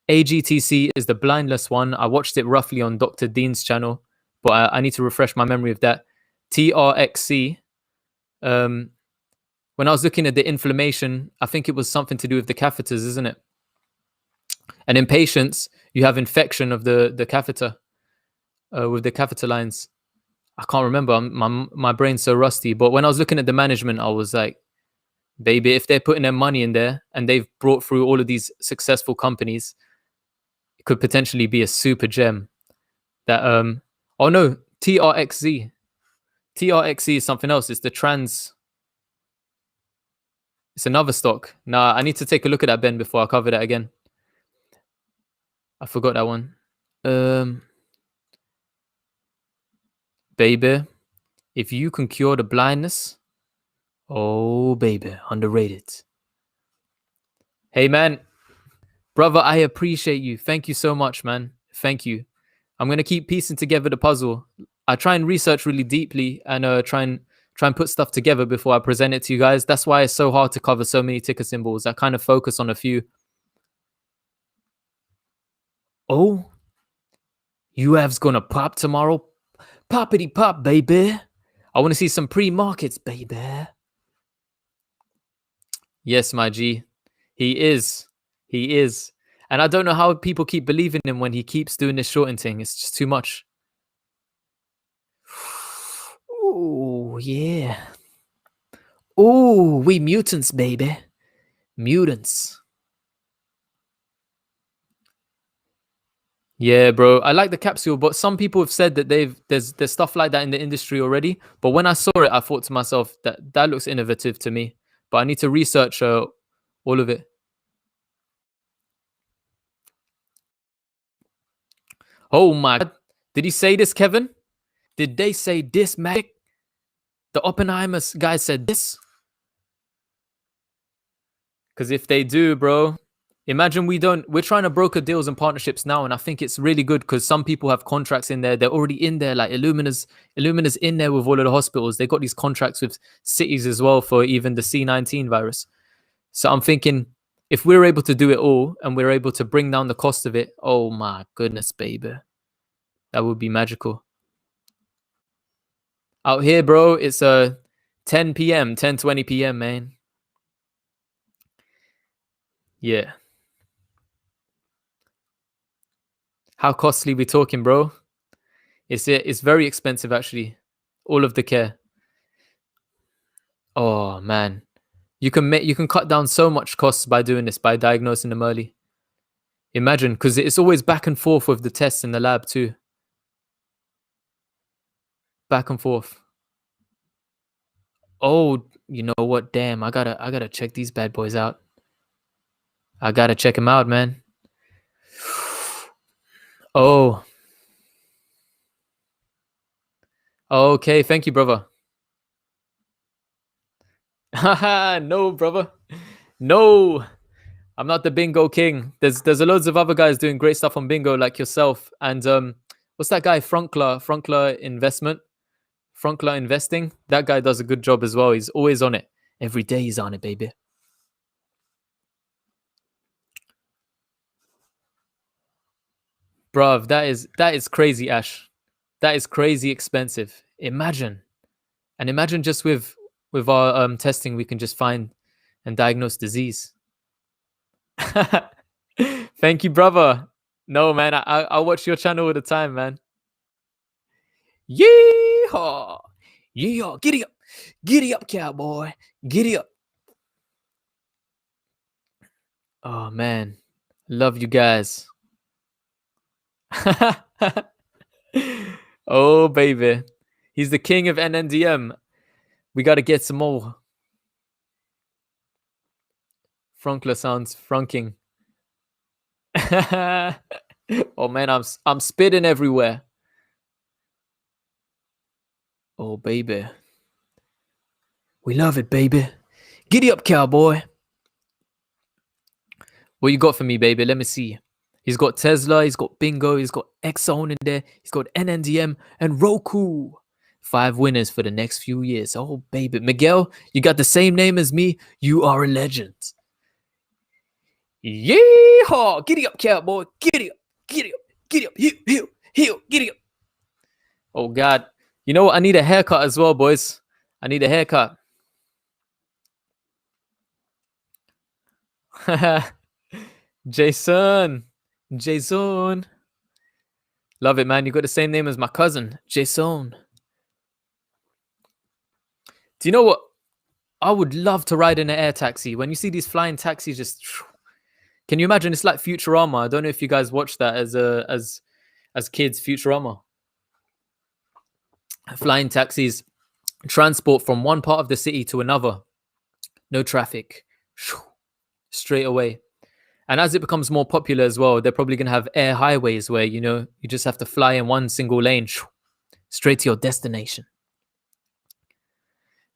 AGTC is the blindless one. I watched it roughly on Dr. Dean's channel, but I need to refresh my memory of that. TRXC. When I was looking at the inflammation, I think it was something to do with the catheters, isn't it? And in patients, you have infection of the catheter with the catheter lines. I can't remember. My brain's so rusty. But when I was looking at the management, I was like, baby, if they're putting their money in there and they've brought through all of these successful companies, it could potentially be a super gem. That oh no, TRXZ. TRXZ is something else. It's the trans. It's another stock. Nah, I need to take a look at that, Ben, before I cover that again. I forgot that one. Baby, if you can cure the blindness, oh baby, underrated. Hey man, brother, I appreciate you. Thank you so much, man. Thank you. I'm gonna keep piecing together the puzzle. I try and research really deeply and try and put stuff together before I present it to you guys. That's why it's so hard to cover so many ticker symbols. I kind of focus on a few. Oh, UAV's gonna pop tomorrow. Poppity pop, baby. I want to see some pre-markets, baby. Yes, my G. He is. He is. And I don't know how people keep believing him when he keeps doing this shorting thing. It's just too much. Oh, yeah. Oh, we mutants, baby. Mutants. Yeah, bro. I like the capsule, but some people have said that there's stuff like that in the industry already. But when I saw it, I thought to myself that looks innovative to me. But I need to research all of it. Oh my God. Did he say this, Kevin? Did they say this, Magic? The Oppenheimer guy said this? Because if they do, bro, imagine we're trying to broker deals and partnerships now, and I think it's really good because some people have contracts in there. They're already in there, like Illumina's in there with all of the hospitals. They got these contracts with cities as well for even the C19 virus. So I'm thinking if we're able to do it all and we're able to bring down the cost of it, oh my goodness, baby. That would be magical. Out here, bro, it's 10 p.m., 10:20 p.m., man. Yeah. How costly we talking, bro? It's very expensive, actually. All of the care. Oh, man. You can cut down so much costs by doing this, by diagnosing them early. Imagine, because it's always back and forth with the tests in the lab too. Back and forth. Oh, you know what? Damn, I gotta check these bad boys out. I gotta check them out, man. Oh. Okay, thank you, brother. Haha, no, brother. No. I'm not the bingo king. There's loads of other guys doing great stuff on bingo like yourself. And what's that guy? Frunkler Investment. Frunkler Investing. That guy does a good job as well. He's always on it. Every day he's on it, baby. Bruv, that is crazy, Ash. That is crazy expensive. Imagine. And imagine just with our testing, we can just find and diagnose disease. Thank you, brother. No, man, I watch your channel all the time, man. Yeehaw! Yeah, giddy up, cowboy, giddy up. Oh man, love you guys. Oh baby, he's the king of NNDM. We got to get some more. Frunkler sounds frunking. Oh man, I'm spitting everywhere. Oh baby, we love it, baby. Giddy up, cowboy. What you got for me, baby? Let me see. He's got Tesla, he's got Bingo, he's got Exxon in there, he's got NNDM and Roku. 5 winners for the next few years. Oh baby, Miguel, you got the same name as me. You are a legend. Yeehaw! Giddy up, cowboy. Giddy up, giddy up, giddy up. Heel, giddy up. Oh God. You know what? I need a haircut as well, boys. I need a haircut. Jason. Love it, man. You got the same name as my cousin, Jason. Do you know what? I would love to ride in an air taxi. When you see these flying taxis, just can you imagine? It's like Futurama. I don't know if you guys watched that as kids. Futurama. Flying taxis transport from one part of the city to another. No traffic. Straight away. And as it becomes more popular as well, they're probably going to have air highways where, you know, you just have to fly in one single lane straight to your destination.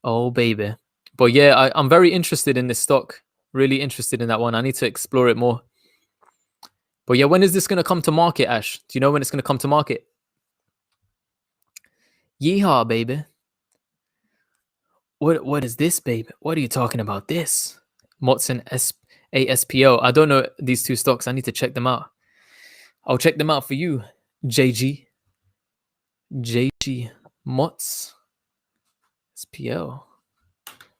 Oh, baby. But yeah, I'm very interested in this stock. Really interested in that one. I need to explore it more. But yeah, when is this going to come to market, Ash? Do you know when it's going to come to market? Yeehaw, baby. What is this, baby? What are you talking about this? Motson ASPO. I don't know these two stocks. I need to check them out. I'll check them out for you, JG. Mots SPO.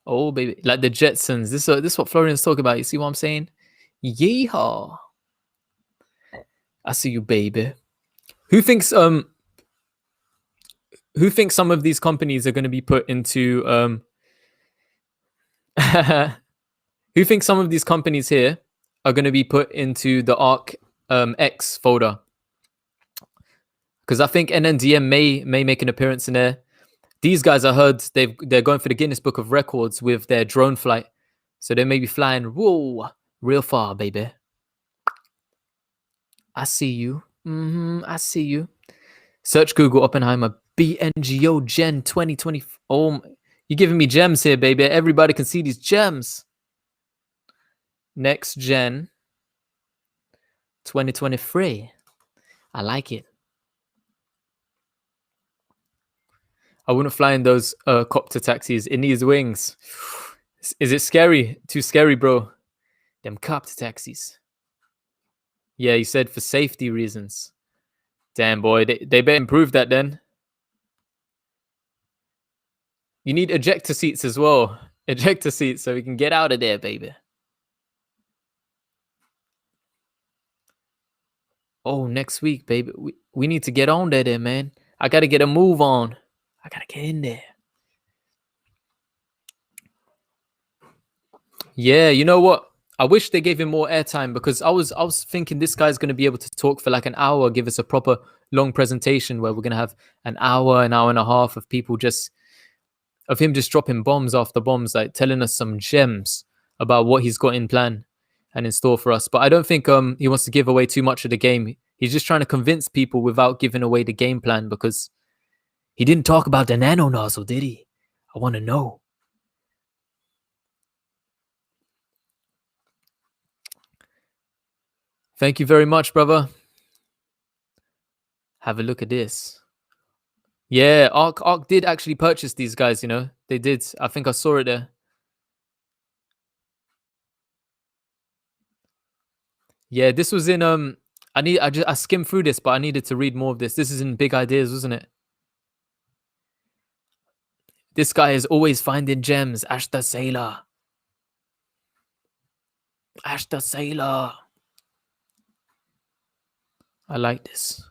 Oh baby, like the Jetsons. This is what Florian's talking about. You see what I'm saying? Yeehaw! I see you, baby. Who thinks some of these companies are going to be put into who thinks some of these companies here are going to be put into the ARC X folder? Because I think NNDM may make an appearance in there. These guys, I heard they're going for the Guinness Book of Records with their drone flight, so they may be flying real far, baby. I see you. I see you. Search Google Oppenheimer BNGO Gen 2020. Oh, you're giving me gems here, baby. Everybody can see these gems. Next Gen 2023. I like it. I wouldn't fly in those copter taxis. It needs wings. Is it scary? Too scary, bro. Them copter taxis. Yeah, you said for safety reasons. Damn, boy. They better improve that then. You need ejector seats as well. Ejector seats so we can get out of there, baby. Oh, next week, baby. We need to get on there, man. I got to get a move on. I got to get in there. Yeah, you know what? I wish they gave him more airtime because I was thinking this guy's going to be able to talk for like an hour, give us a proper long presentation where we're going to have an hour and a half of people of him just dropping bombs after bombs, like telling us some gems about what he's got in plan and in store for us. But I don't think he wants to give away too much of the game. He's just trying to convince people without giving away the game plan because he didn't talk about the nano nozzle, did he? I want to know. Thank you very much, brother. Have a look at this. Yeah, ARC did actually purchase these guys, you know. They did. I think I saw it there. Yeah, this was in I skimmed through this, but I needed to read more of this. This is in Big Ideas, wasn't it? This guy is always finding gems. Ash the Sailor. Ash the Sailor. I like this.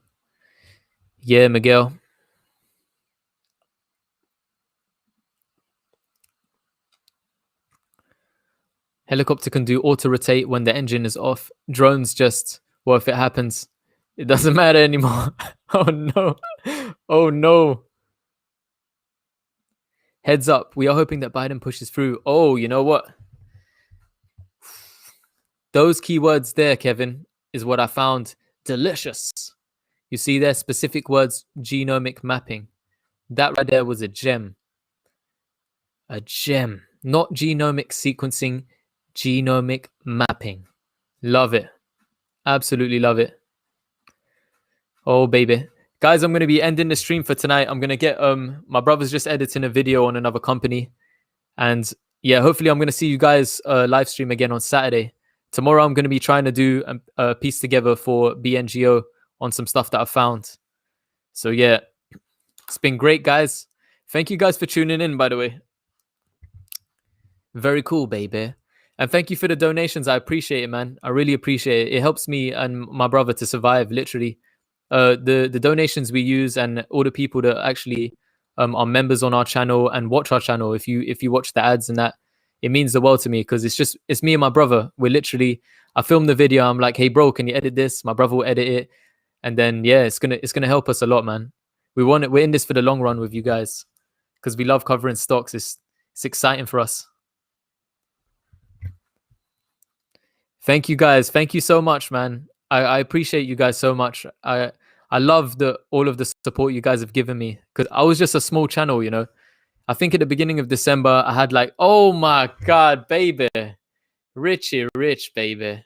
Yeah, Miguel. Helicopter can do auto rotate when the engine is off. Drones just, well, if it happens, it doesn't matter anymore. Oh no. Oh no. Heads up. We are hoping that Biden pushes through. Oh, you know what? Those keywords there, Kevin, is what I found delicious. You see there, specific words, genomic mapping. That right there was a gem. A gem. Not genomic sequencing, genomic mapping. Love it. Absolutely love it. Oh, baby. Guys, I'm going to be ending the stream for tonight. I'm going to get, my brother's just editing a video on another company. And yeah, hopefully I'm going to see you guys live stream again on Saturday. Tomorrow, I'm going to be trying to do a piece together for BNGO on some stuff that I found. So yeah, it's been great, guys. Thank you guys for tuning in, by the way. Very cool, baby. And thank you for the donations. I appreciate it, man. I really appreciate it. It helps me and my brother to survive, literally. The donations we use and all the people that actually are members on our channel and watch our channel. If you watch the ads and that, it means the world to me because it's me and my brother. We're literally, I film the video. I'm like, hey bro, can you edit this? My brother will edit it, and then yeah, it's gonna help us a lot, man. We're in this for the long run with you guys because we love covering stocks. It's exciting for us. Thank you guys. Thank you so much, man. I appreciate you guys so much. I love all of the support you guys have given me because I was just a small channel, you know. I think at the beginning of December, I had like, oh my God, baby. Richie Rich, baby.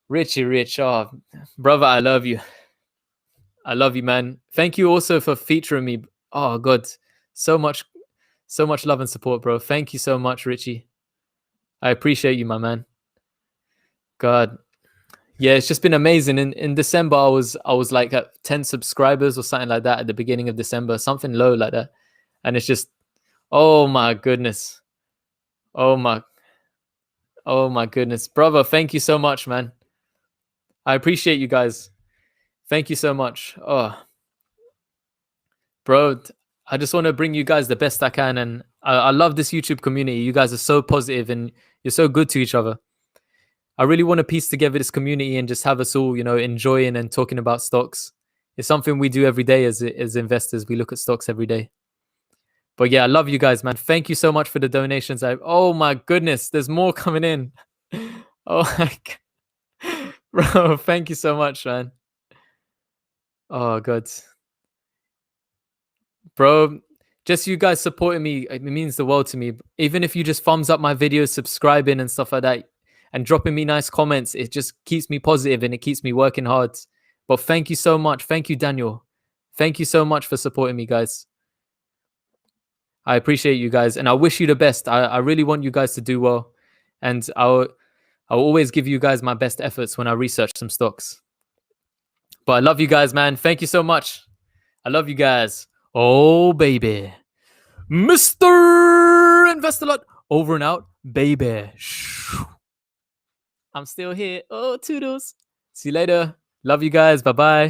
Richie Rich. Oh, brother, I love you. I love you, man. Thank you also for featuring me. Oh, God. So much love and support, bro. Thank you so much, Richie. I appreciate you, my man. God. Yeah, it's just been amazing. In December, I was like at 10 subscribers or something like that at the beginning of December, something low like that. And it's just, oh my goodness. Oh my goodness. Brother, thank you so much, man. I appreciate you guys. Thank you so much. Oh, bro, I just want to bring you guys the best I can. And I love this YouTube community. You guys are so positive and you're so good to each other. I really want to piece together this community and just have us all, you know, enjoying and talking about stocks. It's something we do every day as investors. We look at stocks every day. But yeah, I love you guys, man. Thank you so much for the donations. Oh my goodness, there's more coming in. Oh my God. Bro, thank you so much, man. Oh God. Bro, just you guys supporting me, it means the world to me. Even if you just thumbs up my videos, subscribing and stuff like that, and dropping me nice comments, it just keeps me positive and it keeps me working hard. But thank you so much. Thank you, Daniel. Thank you so much for supporting me, guys. I appreciate you guys and I wish you the best. I really want you guys to do well. And I'll always give you guys my best efforts when I research some stocks. But I love you guys, man. Thank you so much. I love you guys. Oh, baby. Mr. Invest a Lot. Over and out, baby. I'm still here. Oh, toodles. See you later. Love you guys. Bye-bye.